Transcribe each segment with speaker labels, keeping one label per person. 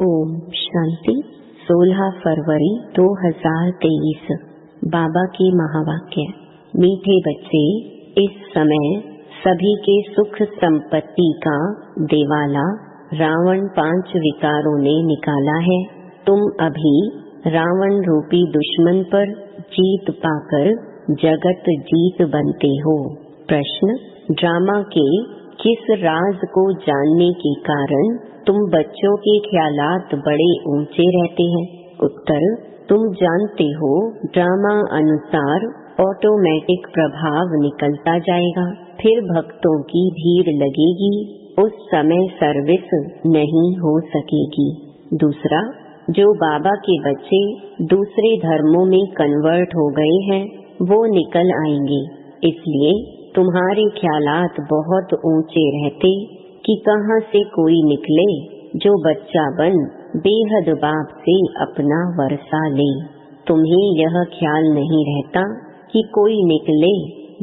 Speaker 1: ओम शांति। 16 फरवरी 2023 बाबा की महावाक्य। मीठे बच्चे, इस समय सभी के सुख संपत्ति का देवाला रावण 5 विकारों ने निकाला है। तुम अभी रावण रूपी दुश्मन पर जीत पाकर जगत जीत बनते हो। प्रश्न, ड्रामा के किस राज को जानने के कारण तुम बच्चों के ख्यालात बड़े ऊंचे रहते हैं? उत्तर, तुम जानते हो ड्रामा अनुसार ऑटोमेटिक प्रभाव निकलता जाएगा, फिर भक्तों की भीड़ लगेगी, उस समय सर्विस नहीं हो सकेगी। दूसरा, जो बाबा के बच्चे दूसरे धर्मों में कन्वर्ट हो गए हैं वो निकल आएंगे, इसलिए तुम्हारे ख्यालात बहुत ऊंचे रहते कि कहाँ से कोई निकले जो बच्चा बन बेहद बाप से अपना वर्षा ले। तुम्हें यह ख्याल नहीं रहता कि कोई निकले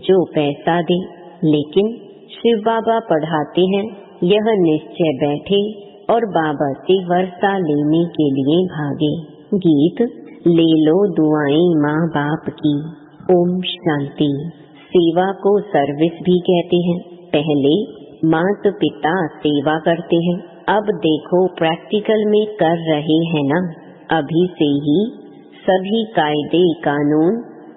Speaker 1: जो पैसा दे, लेकिन शिव बाबा पढ़ाते हैं यह निश्चय बैठे और बाबा से वर्षा लेने के लिए भागे। गीत ले लो दुआएं माँ बाप की। ओम शांति। सेवा को सर्विस भी कहते हैं। पहले माता पिता सेवा करते हैं, अब देखो प्रैक्टिकल में कर रहे हैं ना। अभी से ही सभी कायदे कानून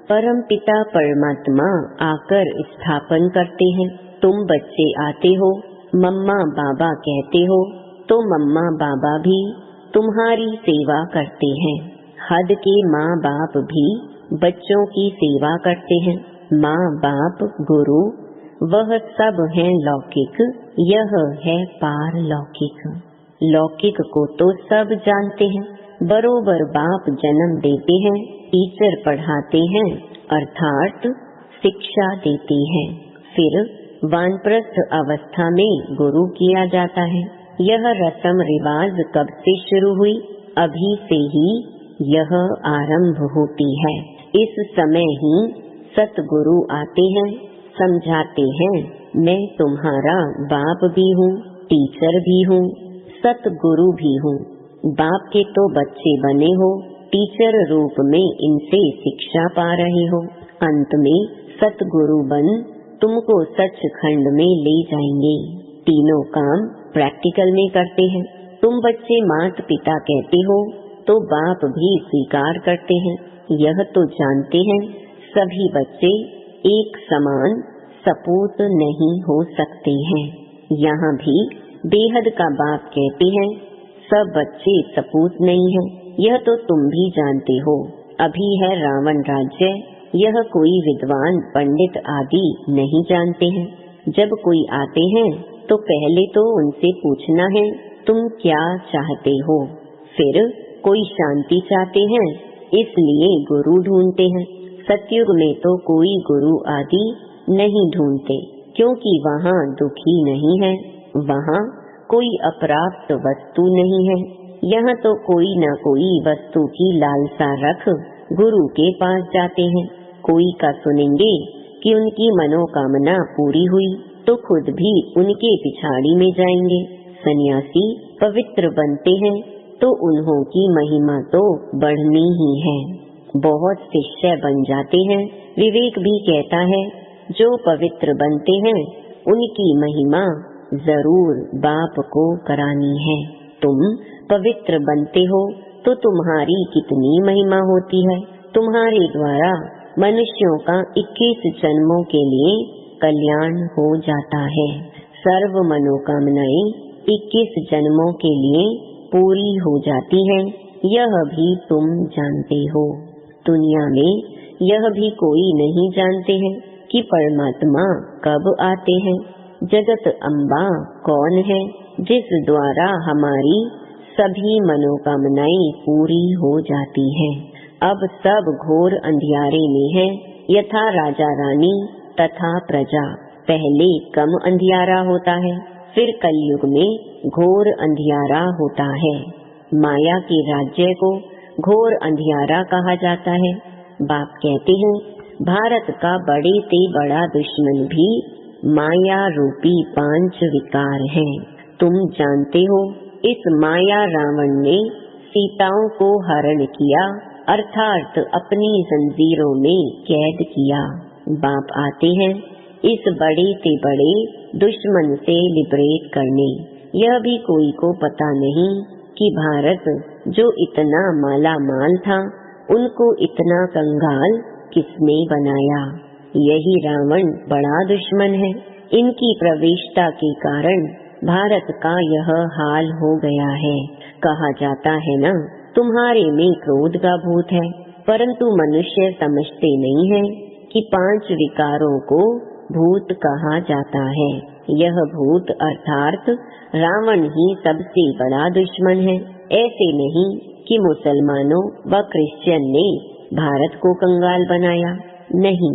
Speaker 1: परम पिता परमात्मा आकर स्थापन करते हैं। तुम बच्चे आते हो, मम्मा बाबा कहते हो, तो मम्मा बाबा भी तुम्हारी सेवा करते हैं। हद के माँ बाप भी बच्चों की सेवा करते हैं। माँ बाप गुरु वह सब है लौकिक, यह है पारलौकिक। लौकिक को तो सब जानते हैं, बरोबर बाप जन्म देते हैं, टीचर पढ़ाते हैं अर्थात शिक्षा देते हैं, फिर वानप्रस्थ अवस्था में गुरु किया जाता है। यह रस्म रिवाज कब से शुरू हुई? अभी से ही यह आरंभ होती है। इस समय ही सतगुरु आते हैं, समझाते हैं मैं तुम्हारा बाप भी हूँ, टीचर भी हूँ, सतगुरु भी हूँ। बाप के तो बच्चे बने हो, टीचर रूप में इनसे शिक्षा पा रहे हो। अंत में सतगुरु बन तुमको सचखंड में ले जाएंगे। तीनों काम प्रैक्टिकल में करते हैं। तुम बच्चे माता पिता कहते हो तो बाप भी स्वीकार करते हैं। यह तो जानते हैं सभी बच्चे एक समान सपूत नहीं हो सकते हैं। यहाँ भी बेहद का बाप कहते हैं सब बच्चे सपूत नहीं हैं। यह तो तुम भी जानते हो। अभी है रावण राज्य, यह कोई विद्वान पंडित आदि नहीं जानते हैं। जब कोई आते हैं तो पहले तो उनसे पूछना है तुम क्या चाहते हो। फिर कोई शांति चाहते हैं इसलिए गुरु ढूंढते हैं। सतयुग में तो कोई गुरु आदि नहीं ढूंढते, क्योंकि वहाँ दुखी नहीं है, वहाँ कोई अप्राप्त वस्तु नहीं है। यहाँ तो कोई न कोई वस्तु की लालसा रख गुरु के पास जाते हैं। कोई का सुनेंगे कि उनकी मनोकामना पूरी हुई तो खुद भी उनके पिछाड़ी में जाएंगे। सन्यासी पवित्र बनते हैं तो उन्हों की महिमा तो बढ़नी ही है। बहुत शिष्य बन जाते हैं। विवेक भी कहता है जो पवित्र बनते हैं उनकी महिमा जरूर बाप को करानी है। तुम पवित्र बनते हो तो तुम्हारी कितनी महिमा होती है। तुम्हारे द्वारा मनुष्यों का 21 जन्मों के लिए कल्याण हो जाता है। सर्व मनोकामनाएं 21 जन्मों के लिए पूरी हो जाती हैं। यह भी तुम जानते हो। दुनिया में यह भी कोई नहीं जानते हैं कि परमात्मा कब आते हैं। जगत अम्बा कौन है जिस द्वारा हमारी सभी मनोकामनाएं पूरी हो जाती हैं। अब सब घोर अंधियारे में है, यथा राजा रानी तथा प्रजा। पहले कम अंधियारा होता है, फिर कलयुग में घोर अंधियारा होता है। माया के राज्य को घोर अंधियारा कहा जाता है। बाप कहते हैं भारत का बड़े से बड़ा दुश्मन भी माया रूपी 5 विकार है। तुम जानते हो इस माया रावण ने सीताओं को हरण किया, अर्थात अपनी जंजीरों में कैद किया। बाप आते हैं इस बड़े से बड़े दुश्मन से लिबरेट करने। यह भी कोई को पता नहीं कि भारत जो इतना माला माल था, उनको इतना कंगाल किसने बनाया। यही रावण बड़ा दुश्मन है। इनकी प्रवेशता के कारण भारत का यह हाल हो गया है। कहा जाता है ना, तुम्हारे में क्रोध का भूत है, परंतु मनुष्य समझते नहीं है कि 5 विकारों को भूत कहा जाता है। यह भूत अर्थात रावण ही सबसे बड़ा दुश्मन है। ऐसे नहीं कि मुसलमानों व क्रिश्चियन ने भारत को कंगाल बनाया, नहीं,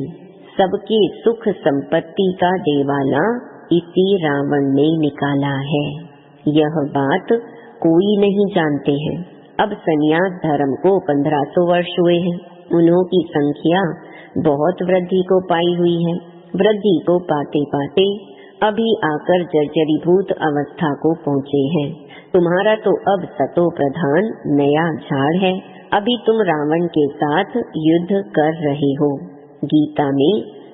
Speaker 1: सबके सुख संपत्ति का देवाला इसी रावण ने निकाला है। यह बात कोई नहीं जानते हैं। अब संन्यास धर्म को 1500 वर्ष हुए हैं। उन्हों की संख्या बहुत वृद्धि को पाई हुई है। वृद्धि को पाते पाते अभी आकर जर्जरीभूत अवस्था को पहुँचे हैं। तुम्हारा तो अब सतो प्रधान नया झाड़ है। अभी तुम रावण के साथ युद्ध कर रहे हो। गीता में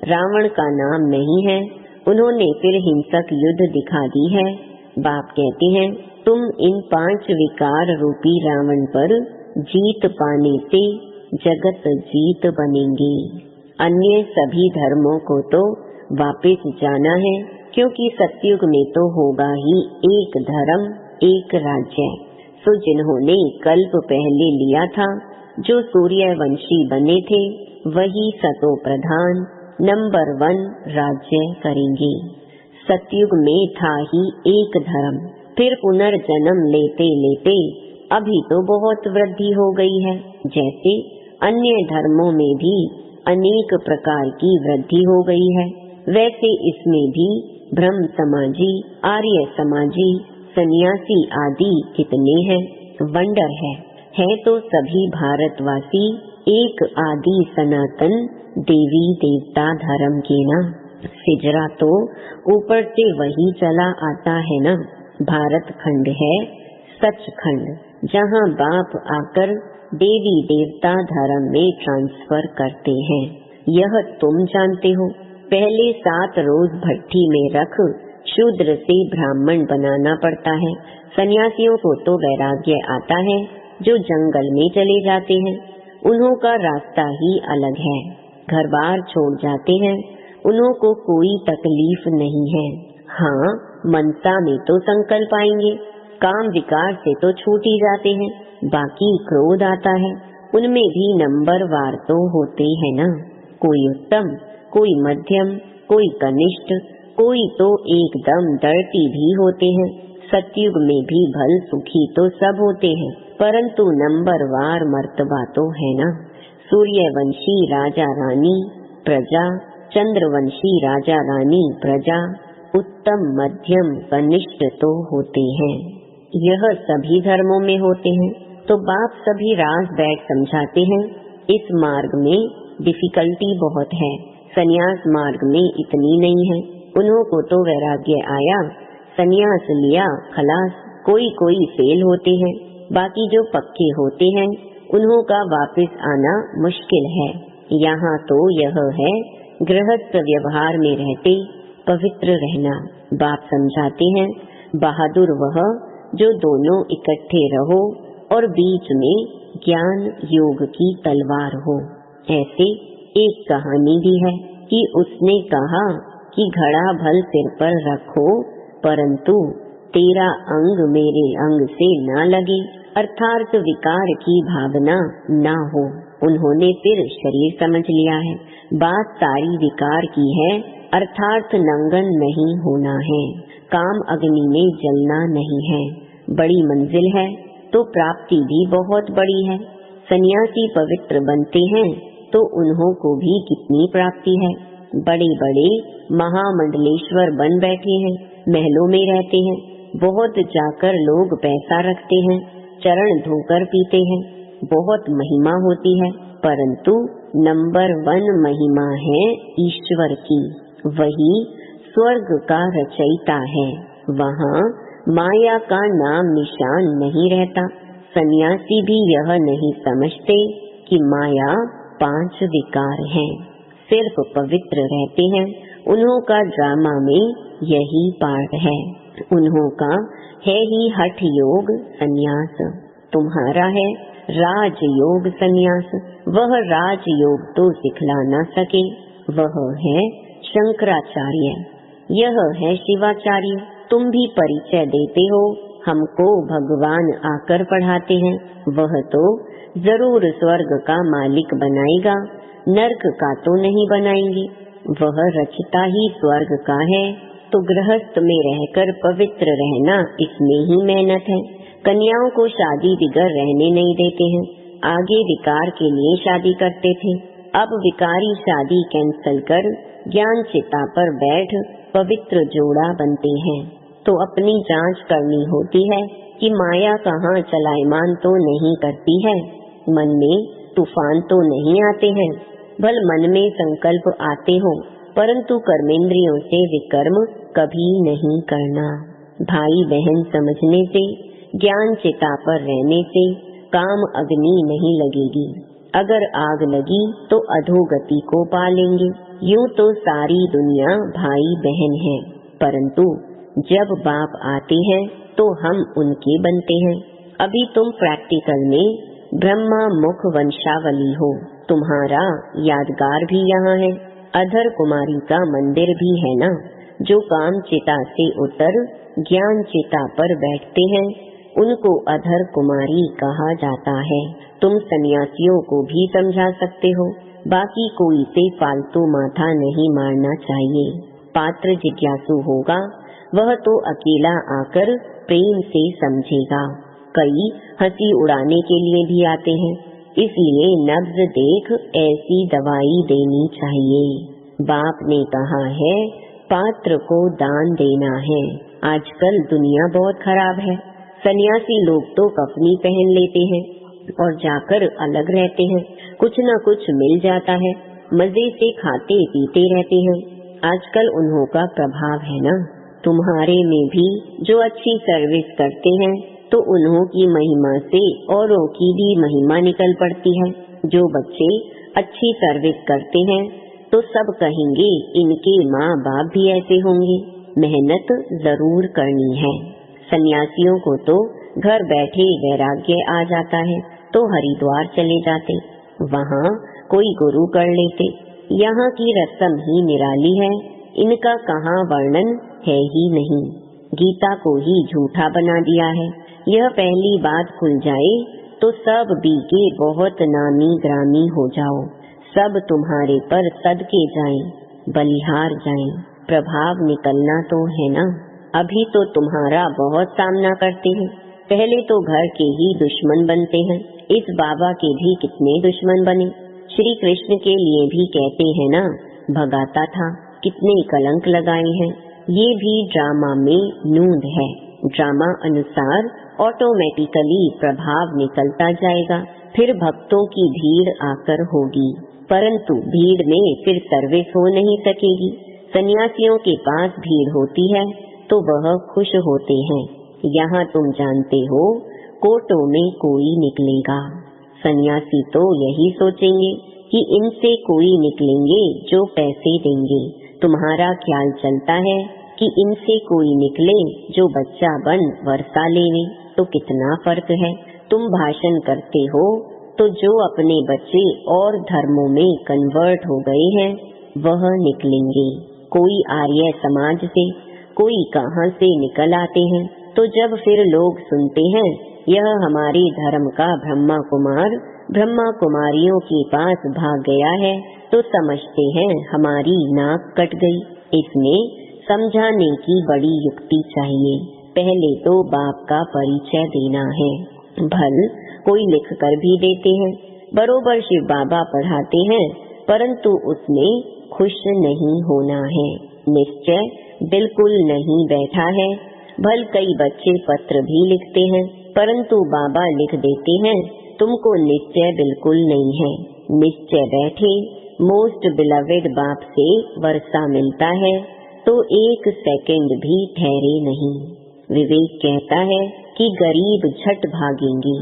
Speaker 1: रावण का नाम नहीं है। उन्होंने फिर हिंसक युद्ध दिखा दी है। बाप कहते हैं तुम इन 5 विकार रूपी रावण पर जीत पाने से जगत जीत बनेंगे। अन्य सभी धर्मों को तो वापस जाना है, क्योंकि सतयुग में तो होगा ही एक धर्म एक राज्य। सो जिन्होंने कल्प पहले लिया था, जो सूर्यवंशी बने थे, वही सतो प्रधान नंबर 1 राज्य करेंगे। सतयुग में था ही एक धर्म, फिर पुनर्जन्म लेते लेते अभी तो बहुत वृद्धि हो गई है। जैसे अन्य धर्मों में भी अनेक प्रकार की वृद्धि हो गई है, वैसे इसमें भी ब्रह्म समाजी, आर्य समाजी, सन्यासी आदि कितने हैं। वंडर है तो सभी भारतवासी एक आदि सनातन देवी देवता धर्म के ना। सिजरा तो ऊपर से वही चला आता है ना। भारत खंड है सचखंड, जहाँ बाप आकर देवी देवता धर्म में ट्रांसफर करते हैं। यह तुम जानते हो। पहले 7 रोज भट्टी में रख शूद्र से ब्राह्मण बनाना पड़ता है। सन्यासियों को तो वैराग्य आता है, जो जंगल में चले जाते हैं। उन्हों का रास्ता ही अलग है। घर बार छोड़ जाते हैं, उन्हों को कोई तकलीफ नहीं है। हाँ, मनसा में तो संकल्प आएंगे, काम विकार से तो छूट ही जाते हैं। बाकी क्रोध आता है, उनमें भी नंबर वार तो होते हैं ना। कोई उत्तम, कोई मध्यम, कोई कनिष्ठ, कोई तो एकदम डरती भी होते हैं। सतयुग में भी भल सुखी तो सब होते हैं, परंतु नंबर वार मर्तबा तो है ना। सूर्यवंशी राजा रानी प्रजा, चंद्रवंशी राजा रानी प्रजा, उत्तम मध्यम कनिष्ठ तो होते हैं। यह सभी धर्मों में होते हैं। तो बाप सभी राज बैठ समझाते हैं। इस मार्ग में डिफिकल्टी बहुत है, सन्यास मार्ग में इतनी नहीं है। उन्हों को तो वैराग्य आया, सन्यास लिया, खलास। कोई फेल होते हैं, बाकी जो पक्के होते हैं उन्हों का वापस आना मुश्किल है। यहाँ तो यह है गृहस्थ व्यवहार में रहते पवित्र रहना। बाप समझाते हैं बहादुर वह जो दोनों इकट्ठे रहो और बीच में ज्ञान योग की तलवार हो। ऐसे एक कहानी भी है कि उसने कहा कि घड़ा भल सिर पर रखो, परंतु तेरा अंग मेरे अंग से ना लगे, अर्थात विकार की भावना ना हो। उन्होंने फिर शरीर समझ लिया है। बात सारी विकार की है, अर्थात नंगन नहीं होना है, काम अग्नि में जलना नहीं है। बड़ी मंजिल है तो प्राप्ति भी बहुत बड़ी है। सन्यासी पवित्र बनते हैं तो उन्हों को भी कितनी प्राप्ति है। बड़े बड़े महामंडलेश्वर बन बैठे हैं, महलों में रहते हैं। बहुत जाकर लोग पैसा रखते हैं, चरण धोकर पीते हैं, बहुत महिमा होती है। परंतु नंबर 1 महिमा है ईश्वर की, वही स्वर्ग का रचयिता है। वहाँ माया का नाम निशान नहीं रहता। सन्यासी भी यह नहीं समझते कि माया 5 विकार हैं, सिर्फ पवित्र रहते हैं। उन्हों का ड्रामा में यही पार्ट है। उन्हों का है ही हठ योग संन्यास, तुम्हारा है राजयोग संन्यास। वह राजयोग तो सिखला न सके, वह है शंकराचार्य, यह है शिवाचार्य। तुम भी परिचय देते हो, हमको भगवान आकर पढ़ाते हैं। वह तो जरूर स्वर्ग का मालिक बनाएगा, नरक का तो नहीं बनाएंगे। वह रचता ही स्वर्ग का है, तो गृहस्थ में रहकर पवित्र रहना, इसमें ही मेहनत है। कन्याओं को शादी बिगर रहने नहीं देते हैं। आगे विकार के लिए शादी करते थे, अब विकारी शादी कैंसल कर ज्ञान चिता पर बैठ पवित्र जोड़ा बनते हैं। तो अपनी जांच करनी होती है कि माया कहाँ चलायमान तो नहीं करती है। मन में तूफान तो नहीं आते हैं। भल मन में संकल्प आते हो, परंतु कर्मेंद्रियों से विकर्म कभी नहीं करना। भाई बहन समझने से, ज्ञान चिता पर रहने से काम अग्नि नहीं लगेगी। अगर आग लगी तो अधोगति को पा लेंगे। यूं तो सारी दुनिया भाई बहन है, परंतु जब बाप आते हैं तो हम उनके बनते हैं। अभी तुम प्रैक्टिकल में ब्रह्मा मुख वंशावली हो। तुम्हारा यादगार भी यहाँ है। अधर कुमारी का मंदिर भी है ना। जो काम चिता से उतर ज्ञान चिता पर बैठते हैं, उनको अधर कुमारी कहा जाता है। तुम सन्यासियों को भी समझा सकते हो, बाकी कोई से फालतू माथा नहीं मारना चाहिए। पात्र जिज्ञासु होगा, वह तो अकेला आकर प्रेम से समझेगा। कई हंसी उड़ाने के लिए भी आते हैं, इसलिए नब्ज देख ऐसी दवाई देनी चाहिए। बाप ने कहा है पात्र को दान देना है। आजकल दुनिया बहुत खराब है। सन्यासी लोग तो कफनी पहन लेते हैं और जाकर अलग रहते हैं। कुछ न कुछ मिल जाता है, मजे से खाते पीते रहते हैं। आजकल उन्हों का प्रभाव है ना। तुम्हारे में भी जो अच्छी सर्विस करते हैं, तो उन्हों की महिमा से औरों की भी महिमा निकल पड़ती है। जो बच्चे अच्छी सर्विस करते हैं, तो सब कहेंगे इनके माँ बाप भी ऐसे होंगे। मेहनत जरूर करनी है। सन्यासियों को तो घर बैठे वैराग्य आ जाता है, तो हरिद्वार चले जाते, वहाँ कोई गुरु कर लेते। यहाँ की रस्म ही निराली है, इनका कहाँ वर्णन है ही नहीं। गीता को ही झूठा बना दिया है। यह पहली बात खुल जाए तो सब बीके बहुत नामी ग्रामी हो जाओ। सब तुम्हारे पर सदके जाएं, बलिहार जाएं। प्रभाव निकलना तो है ना। अभी तो तुम्हारा बहुत सामना करते हैं, पहले तो घर के ही दुश्मन बनते हैं। इस बाबा के भी कितने दुश्मन बने। श्री कृष्ण के लिए भी कहते हैं ना, भगाता था, कितने कलंक लगाए हैं। ये भी ड्रामा में नूंद है। ड्रामा अनुसार ऑटोमेटिकली प्रभाव निकलता जाएगा, फिर भक्तों की भीड़ आकर होगी, परंतु भीड़ में फिर सर्विस हो नहीं सकेगी। सन्यासियों के पास भीड़ होती है तो वह खुश होते हैं। यहाँ तुम जानते हो, कोटों में कोई निकलेगा। सन्यासी तो यही सोचेंगे कि इनसे कोई निकलेंगे जो पैसे देंगे। तुम्हारा ख्याल चलता है कि इनसे कोई निकले जो बच्चा बन वर्षा लेवे, तो कितना फर्क है। तुम भाषण करते हो तो जो अपने बच्चे और धर्मों में कन्वर्ट हो गए हैं वह निकलेंगे। कोई आर्य समाज से, कोई कहाँ से निकल आते हैं। तो जब फिर लोग सुनते हैं यह हमारे धर्म का ब्रह्मा कुमार ब्रह्मा कुमारियों के पास भाग गया है, तो समझते हैं हमारी नाक कट गई। इसमें समझाने की बड़ी युक्ति चाहिए। पहले तो बाप का परिचय देना है। भल कोई लिख कर भी देते हैं, बरोबर शिव बाबा पढ़ाते हैं, परंतु उसमें खुश नहीं होना है। निश्चय बिल्कुल नहीं बैठा है। भल कई बच्चे पत्र भी लिखते हैं, परंतु बाबा लिख देते हैं तुमको निश्चय बिल्कुल नहीं है। निश्चय बैठे मोस्ट बिलवेड बाप से वर्षा मिलता है तो एक सेकंड भी ठहरे नहीं। विवेक कहता है कि गरीब झट भागेंगे,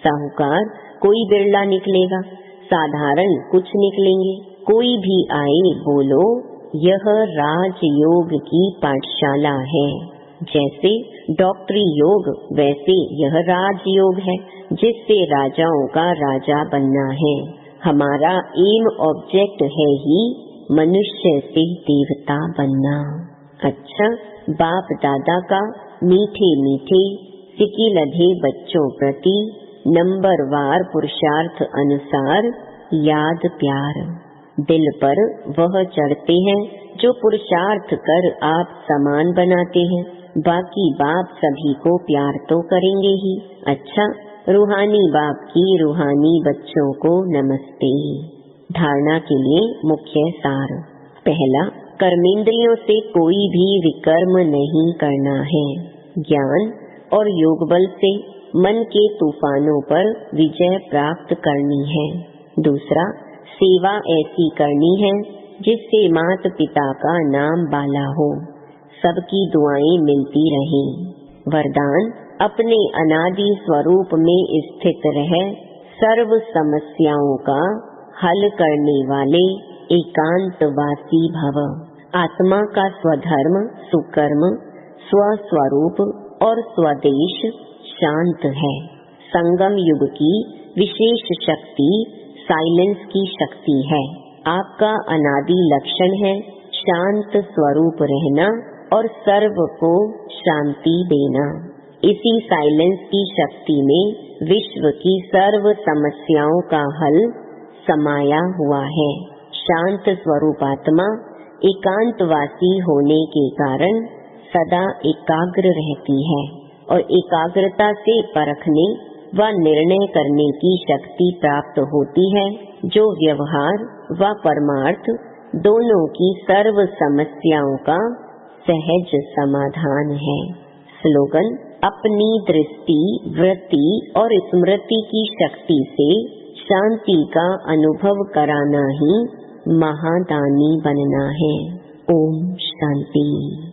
Speaker 1: साहूकार कोई बिरला निकलेगा, साधारण कुछ निकलेंगे। कोई भी आए बोलो यह राजयोग की पाठशाला है। जैसे डॉक्टरी योग वैसे यह राजयोग है, जिससे राजाओं का राजा बनना है। हमारा एम ऑब्जेक्ट है ही मनुष्य से देवता बनना। अच्छा, बाप दादा का मीठे मीठे सिकिलधे बच्चों प्रति नंबरवार पुरुषार्थ अनुसार याद प्यार। दिल पर वह चढ़ते हैं जो पुरुषार्थ कर आप समान बनाते हैं। बाकी बाप सभी को प्यार तो करेंगे ही। अच्छा, रूहानी बाप की रूहानी बच्चों को नमस्ते। धारणा के लिए मुख्य सार। पहला, कर्मेंद्रियों से कोई भी विकर्म नहीं करना है। ज्ञान और योग बल से मन के तूफानों पर विजय प्राप्त करनी है। दूसरा, सेवा ऐसी करनी है जिससे माता पिता का नाम बाला हो, सबकी दुआएं मिलती रहें। वरदान, अपने अनादि स्वरूप में स्थित रह सर्व समस्याओं का हल करने वाले एकांतवासी भव। आत्मा का स्वधर्म, सुकर्म, स्वस्वरूप और स्वदेश शांत है। संगम युग की विशेष शक्ति साइलेंस की शक्ति है। आपका अनादि लक्षण है शांत स्वरूप रहना और सर्व को शांति देना। इसी साइलेंस की शक्ति में विश्व की सर्व समस्याओं का हल समाया हुआ है। शांत स्वरूप आत्मा एकांतवासी होने के कारण सदा एकाग्र रहती है और एकाग्रता से परखने व निर्णय करने की शक्ति प्राप्त होती है, जो व्यवहार व परमार्थ दोनों की सर्व समस्याओं का सहज समाधान है। स्लोगन, अपनी दृष्टि, वृत्ति और स्मृति की शक्ति से शांति का अनुभव कराना ही महादानी बनना है। ओम शांति।